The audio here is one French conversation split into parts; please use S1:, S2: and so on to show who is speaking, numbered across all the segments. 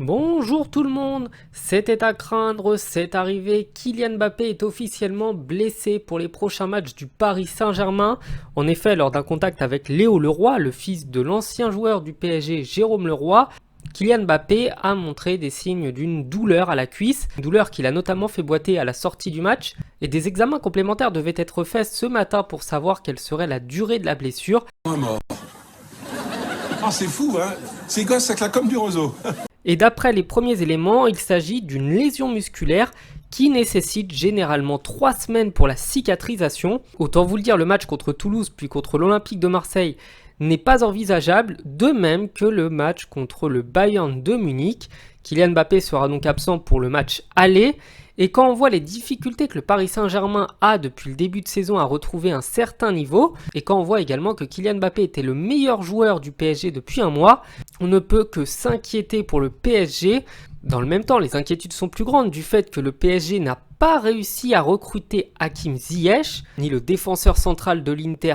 S1: Bonjour tout le monde, c'était à craindre, c'est arrivé, Kylian Mbappé est officiellement blessé pour les prochains matchs du Paris Saint-Germain. En effet, lors d'un contact avec Léo Leroy, le fils de l'ancien joueur du PSG Jérôme Leroy, Kylian Mbappé a montré des signes d'une douleur à la cuisse, une douleur qu'il a notamment fait boiter à la sortie du match, et des examens complémentaires devaient être faits ce matin pour savoir quelle serait la durée de la blessure.
S2: Mort. Ah, c'est fou, hein. Ces gosses, ça claque comme du roseau.
S1: Et d'après les premiers éléments, il s'agit d'une lésion musculaire qui nécessite généralement 3 semaines pour la cicatrisation. Autant vous le dire, le match contre Toulouse puis contre l'Olympique de Marseille n'est pas envisageable, de même que le match contre le Bayern de Munich. Kylian Mbappé sera donc absent pour le match aller. Et quand on voit les difficultés que le Paris Saint-Germain a depuis le début de saison à retrouver un certain niveau, et quand on voit également que Kylian Mbappé était le meilleur joueur du PSG depuis un mois, on ne peut que s'inquiéter pour le PSG. Dans le même temps, les inquiétudes sont plus grandes du fait que le PSG n'a pas réussi à recruter Hakim Ziyech, ni le défenseur central de l'Inter,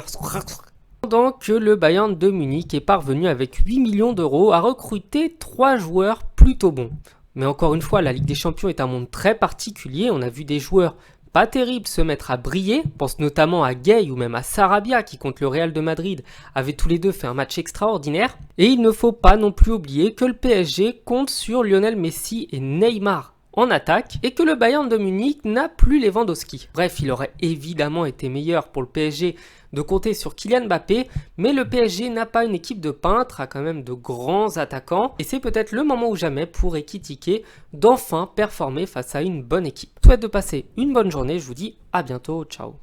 S1: pendant que le Bayern de Munich est parvenu avec 8 millions d'euros à recruter 3 joueurs plutôt bons. Mais encore une fois, la Ligue des Champions est un monde très particulier. On a vu des joueurs pas terribles se mettre à briller. On pense notamment à Gueye ou même à Sarabia qui, contre le Real de Madrid, avaient tous les deux fait un match extraordinaire. Et il ne faut pas non plus oublier que le PSG compte sur Lionel Messi et Neymar en attaque et que le Bayern de Munich n'a plus Lewandowski. Bref, il aurait évidemment été meilleur pour le PSG de compter sur Kylian Mbappé, mais le PSG n'a pas une équipe de peintres, a quand même de grands attaquants et c'est peut-être le moment ou jamais pour Ekitike d'enfin performer face à une bonne équipe. Je souhaite de passer une bonne journée, je vous dis à bientôt, ciao.